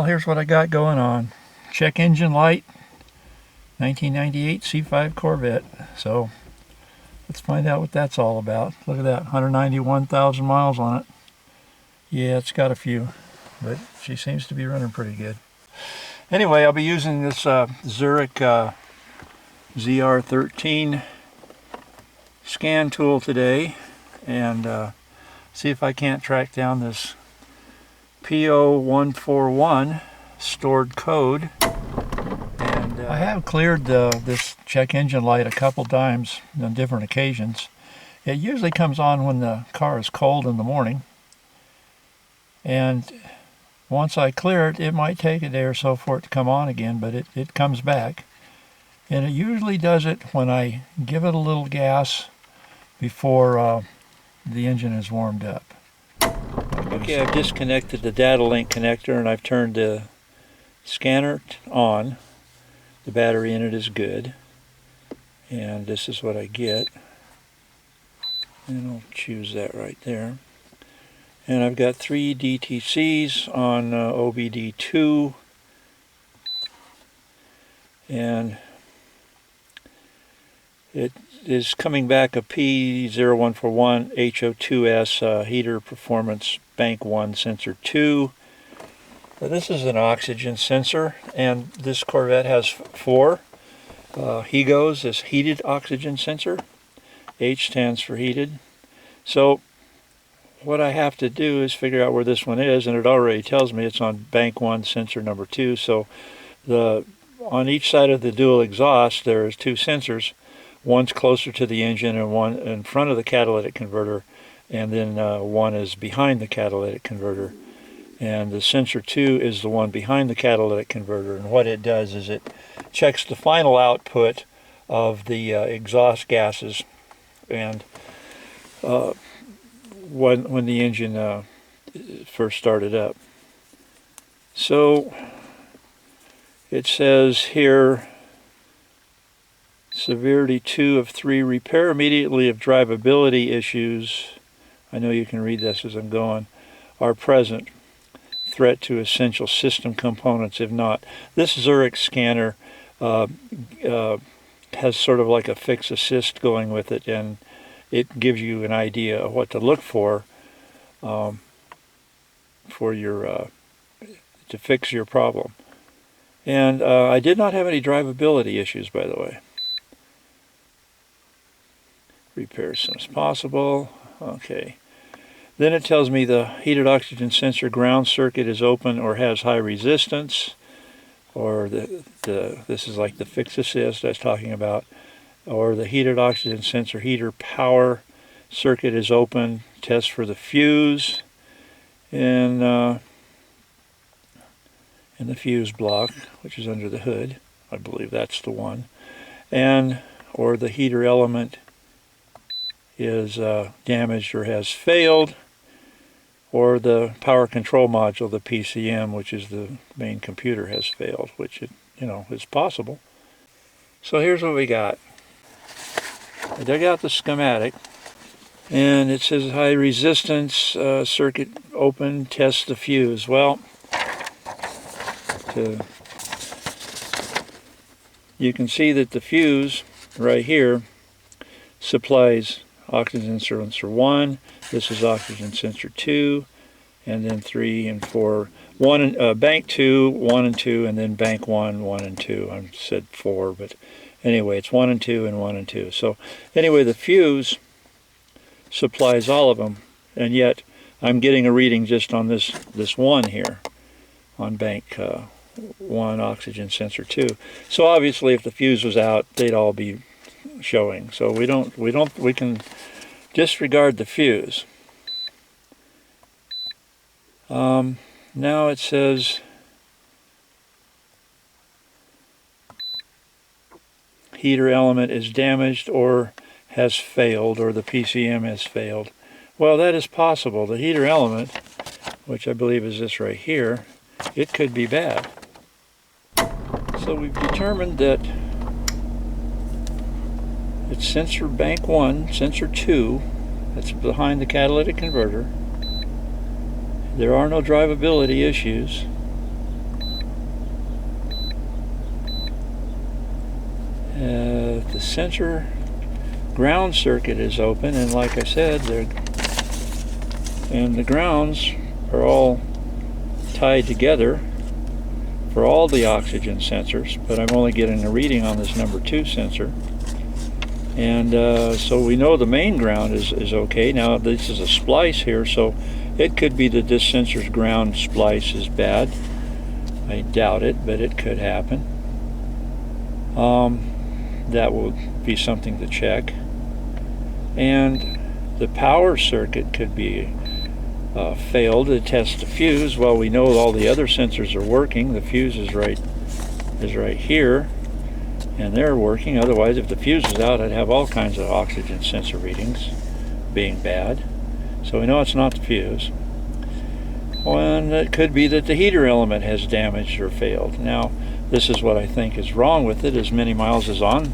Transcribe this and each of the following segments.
Well, here's what I got going on. Check engine light, 1998 C5 Corvette. So let's find out what that's all about. Look at that, 191,000 miles on it. Yeah, it's got a few, but she seems to be running pretty good. Anyway, I'll be using this Zurich ZR13 scan tool today and see if I can't track down this P0141 stored code. And I have cleared this check engine light a couple times on different occasions. It usually comes on when the car is cold in the morning, and once I clear it, it might take a day or so for it to come on again, but it comes back. And it usually does it when I give it a little gas before the engine is warmed up. Okay, I've disconnected the data link connector and I've turned the scanner on. The battery in it is good. And this is what I get. And I'll choose that right there. And I've got 3 DTCs on OBD2. And it is coming back a P0141 HO2S heater performance bank 1 sensor 2. Now, this is an oxygen sensor, and this Corvette has 4. HEGOs is heated oxygen sensor. H stands for heated. So what I have to do is figure out where this one is, and it already tells me it's on bank 1 sensor number 2. So on each side of the dual exhaust there's 2 sensors. One's closer to the engine and one in front of the catalytic converter, and then one is behind the catalytic converter. And the sensor 2 is the one behind the catalytic converter, and what it does is it checks the final output of the exhaust gases and when the engine first started up. So it says here, severity 2 of 3, repair immediately if drivability issues, I know you can read this as I'm going, are present. Threat to essential system components if not. This Zurich scanner has sort of like a fix assist going with it, and it gives you an idea of what to look for your to fix your problem. And I did not have any drivability issues, by the way. Repair as soon as possible. Okay. Then it tells me the heated oxygen sensor ground circuit is open or has high resistance, or this is like the fix assist I was talking about, or the heated oxygen sensor heater power circuit is open. Test for the fuse in the fuse block, which is under the hood. I believe that's the one. And or the heater element is damaged or has failed, or the power control module, the PCM, which is the main computer, has failed, which is possible. So here's what we got. I dug out the schematic, and it says high resistance circuit open, test the fuse. Well, you can see that the fuse right here supplies oxygen sensor 1, this is oxygen sensor 2, and then 3 and 4. Bank 2, 1 and 2, and then bank 1, 1 and 2. I said 4, but anyway, it's 1 and 2 and 1 and 2. So anyway, the fuse supplies all of them, and yet I'm getting a reading just on this one here, on bank 1 oxygen sensor 2. So obviously if the fuse was out, they'd all be showing. So we can disregard the fuse. Now it says heater element is damaged or has failed, or the PCM has failed. Well, that is possible. The heater element, which I believe is this right here, it could be bad. So we've determined that it's sensor bank 1, sensor 2, that's behind the catalytic converter. There are no drivability issues. The sensor ground circuit is open, and like I said, the grounds are all tied together for all the oxygen sensors, but I'm only getting a reading on this number 2 sensor. And so we know the main ground is okay. Now this is a splice here, so it could be that this sensor's ground splice is bad. I doubt it, but it could happen. That will be something to check. And the power circuit could be failed to test the fuse. Well, we know all the other sensors are working. The fuse is right here, and they're working. Otherwise, if the fuse is out, I'd have all kinds of oxygen sensor readings being bad. So we know it's not the fuse. And it could be that the heater element has damaged or failed. Now, this is what I think is wrong with it. As many miles as on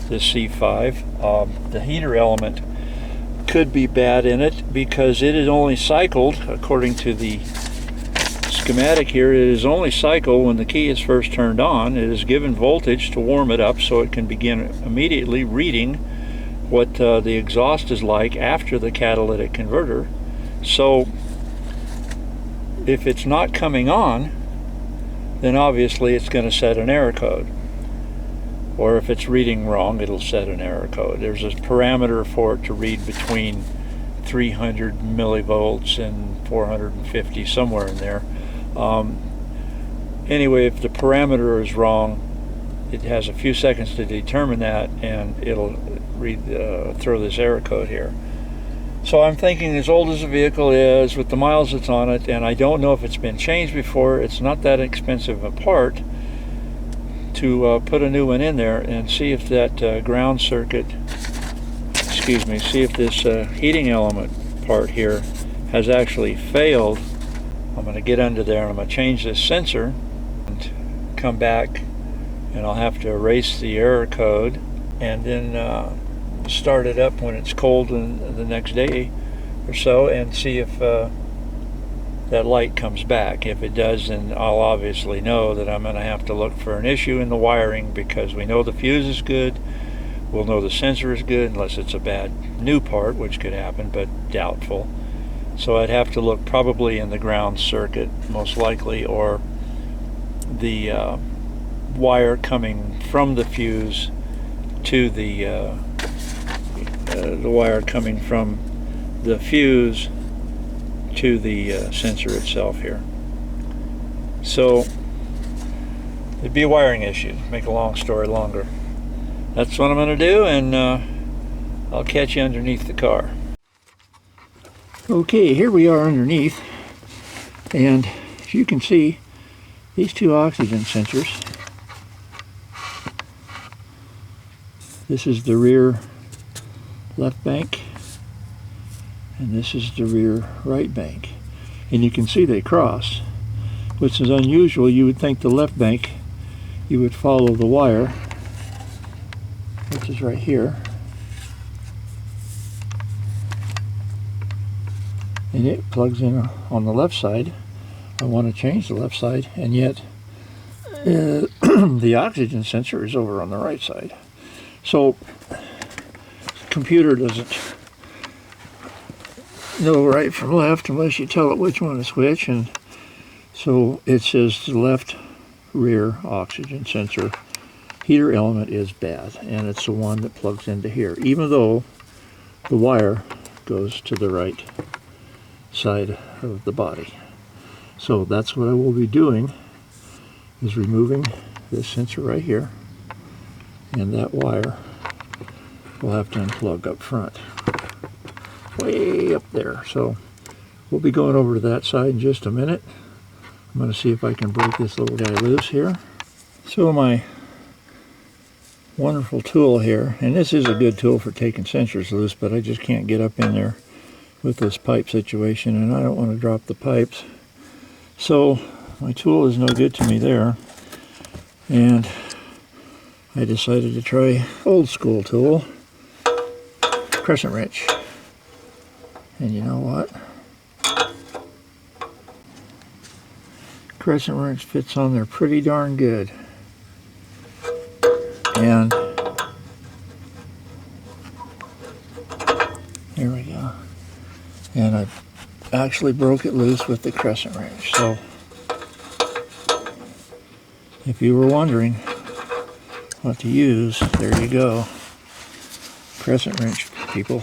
this C5, the heater element could be bad in it because it is only cycled, according to the schematic here, it is only cycled when the key is first turned on. It is given voltage to warm it up so it can begin immediately reading what the exhaust is like after the catalytic converter. So if it's not coming on, then obviously it's going to set an error code. Or if it's reading wrong, it'll set an error code. There's a parameter for it to read between 300 millivolts and 450, somewhere in there. Anyway, if the parameter is wrong, it has a few seconds to determine that, and it'll throw this error code here. So I'm thinking, as old as the vehicle is, with the miles that's on it, and I don't know if it's been changed before, it's not that expensive a part to put a new one in there and see if that ground circuit, see if this heating element part here has actually failed. I'm going to get under there and I'm going to change this sensor and come back, and I'll have to erase the error code and then start it up when it's cold in the next day or so and see if that light comes back. If it does, then I'll obviously know that I'm going to have to look for an issue in the wiring, because we know the fuse is good, we'll know the sensor is good, unless it's a bad new part, which could happen, but doubtful. So I'd have to look probably in the ground circuit, most likely, or the wire coming from the fuse to the wire coming from the fuse to the sensor itself here. So it'd be a wiring issue, make a long story longer. That's what I'm going to do, and I'll catch you underneath the car. Okay, here we are underneath, and as you can see, these two oxygen sensors, this is the rear left bank, and this is the rear right bank, and you can see they cross, which is unusual. You would think the left bank, you would follow the wire, which is right here, and it plugs in on the left side. I want to change the left side, and yet the oxygen sensor is over on the right side. So the computer doesn't know right from left unless you tell it which one to switch, and so it says the left rear oxygen sensor heater element is bad, and it's the one that plugs into here, even though the wire goes to the right side of the body. So that's what I will be doing, is removing this sensor right here, and that wire will have to unplug up front, way up there. So we'll be going over to that side in just a minute. I'm going to see if I can break this little guy loose here. So my wonderful tool here, and this is a good tool for taking sensors loose, but I just can't get up in there with this pipe situation, and I don't want to drop the pipes. So my tool is no good to me there, and I decided to try old school tool, crescent wrench. And you know what? Crescent wrench fits on there pretty darn good. And Here we go. And I actually broke it loose with the crescent wrench. So if you were wondering what to use, there you go. Crescent wrench, people.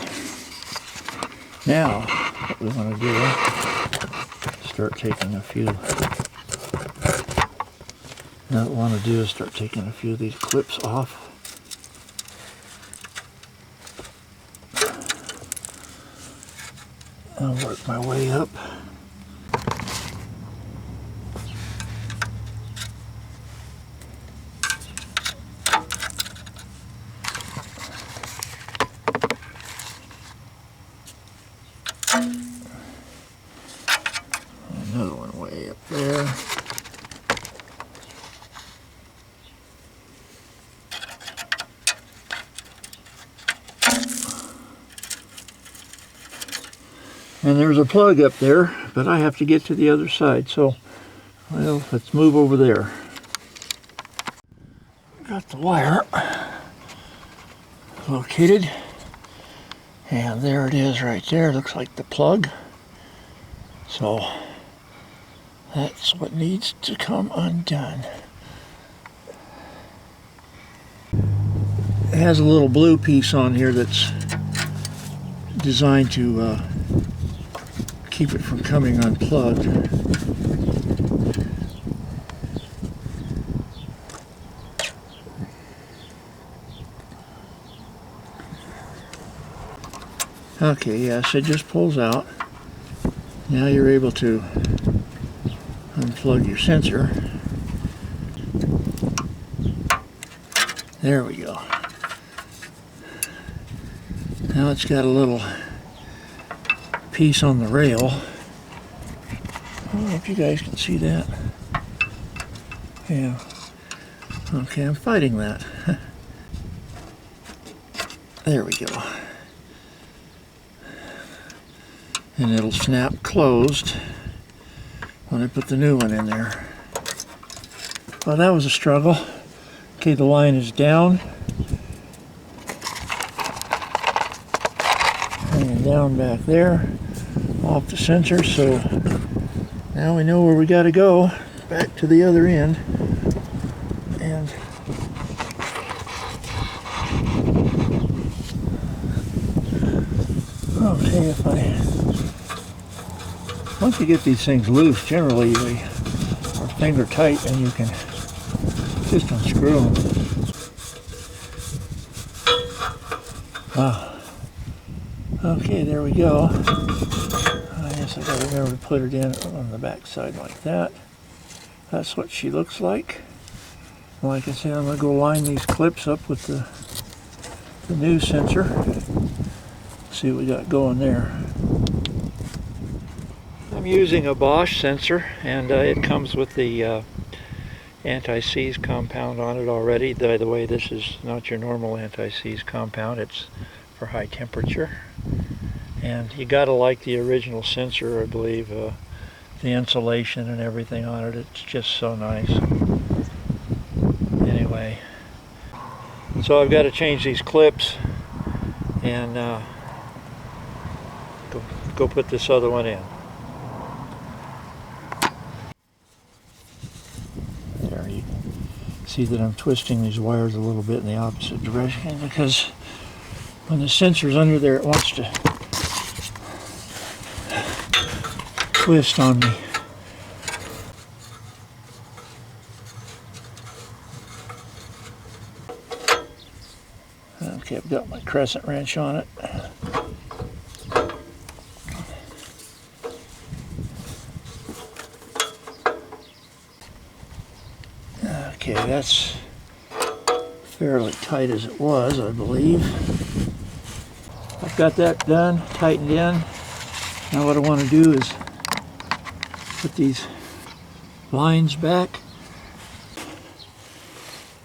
Now, what we want to do is start taking a few. Now what we want to do is start taking a few of these clips off. I'll work my way up. Another one way up there. And there's a plug up there, but I have to get to the other side, so, well, let's move over there. Got the wire located, and there it is right there. Looks like the plug. So, that's what needs to come undone. It has a little blue piece on here that's designed to keep it from coming unplugged. Okay, yes, it just pulls out. Now you're able to unplug your sensor. There we go. Now it's got a little piece on the rail. I don't know if you guys can see that. Yeah. Okay, I'm fighting that. There we go. And it'll snap closed when I put the new one in there. Well, that was a struggle. Okay, the line is down. Hanging down back there, off the sensor, so now we know where we got to go, back to the other end. And okay, once you get these things loose, generally they are finger tight and you can just unscrew them. Ah. Okay, there we go. I guess I gotta remember to put it in on the back side like that. That's what she looks like. Like I said, I'm gonna go line these clips up with the new sensor. See what we got going there. I'm using a Bosch sensor, and it comes with the anti-seize compound on it already. By the way, this is not your normal anti-seize compound. It's for high temperature. And you gotta like the original sensor, I believe. The insulation and everything on it, it's just so nice. Anyway, so I've got to change these clips and go put this other one in. There, you see that I'm twisting these wires a little bit in the opposite direction, because when the sensor's under there, it wants to twist on me. Okay, I've got my crescent wrench on it. Okay, that's fairly tight as it was, I believe. I've got that done, tightened in. Now what I want to do is put these lines back.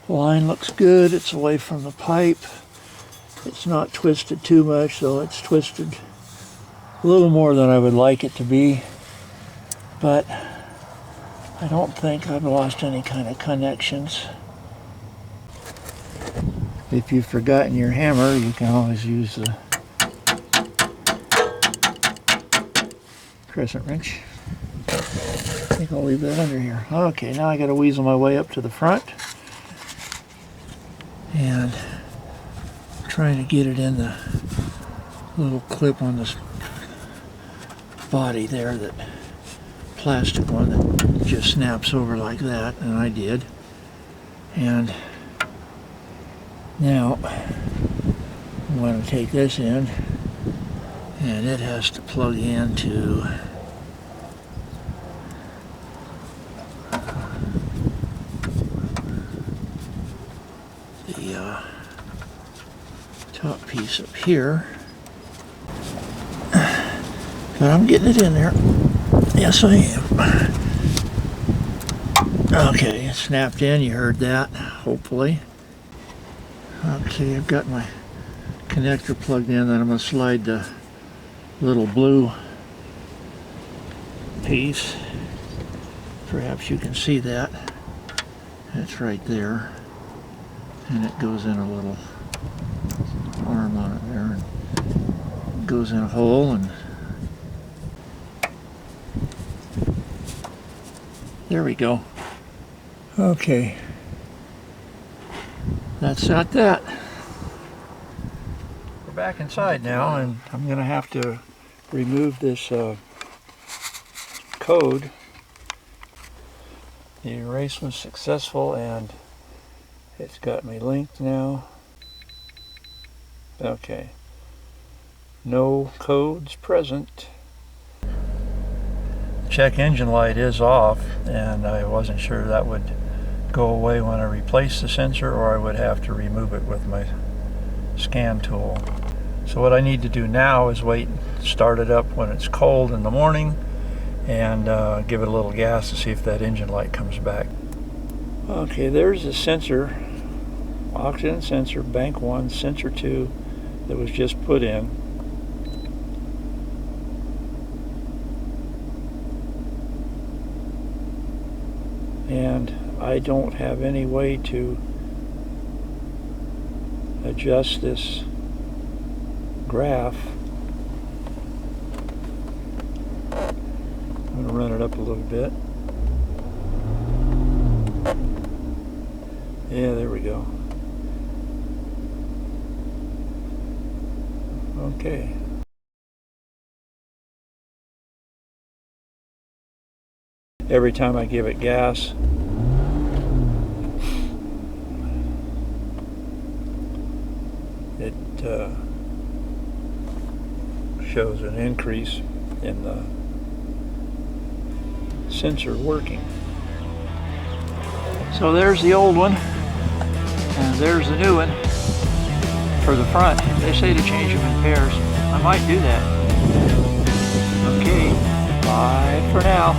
The line looks good, it's away from the pipe. It's not twisted too much, though it's twisted a little more than I would like it to be. But I don't think I've lost any kind of connections. If you've forgotten your hammer, you can always use the crescent wrench. I think I'll leave that under here. Okay, now I got to weasel my way up to the front. And trying to get it in the little clip on this body there, that plastic one that just snaps over like that, and I did. And now I'm going to take this in, and it has to plug into the top piece up here. But I'm getting it in there. Yes, I am. Okay, it snapped in. You heard that, hopefully. Okay, I've got my connector plugged in. Then I'm going to slide the little blue piece. Perhaps you can see that. It's right there. And it goes in a little arm on it there. And it goes in a hole, and there we go. Okay. That's not that. We're back inside now, and I'm going to have to remove this code. The erase was successful, and it's got me linked now. Okay. No codes present. Check engine light is off, and I wasn't sure that would go away when I replace the sensor, or I would have to remove it with my scan tool. So what I need to do now is wait, start it up when it's cold in the morning, and give it a little gas to see if that engine light comes back. Okay, there's the sensor, oxygen sensor, bank 1, sensor 2, that was just put in. And I don't have any way to adjust this graph. I'm going to run it up a little bit. Yeah, there we go. Okay. Every time I give it gas, it shows an increase in the sensor working. So there's the old one, and there's the new one for the front. They say to change them in pairs. I might do that. Okay, bye for now.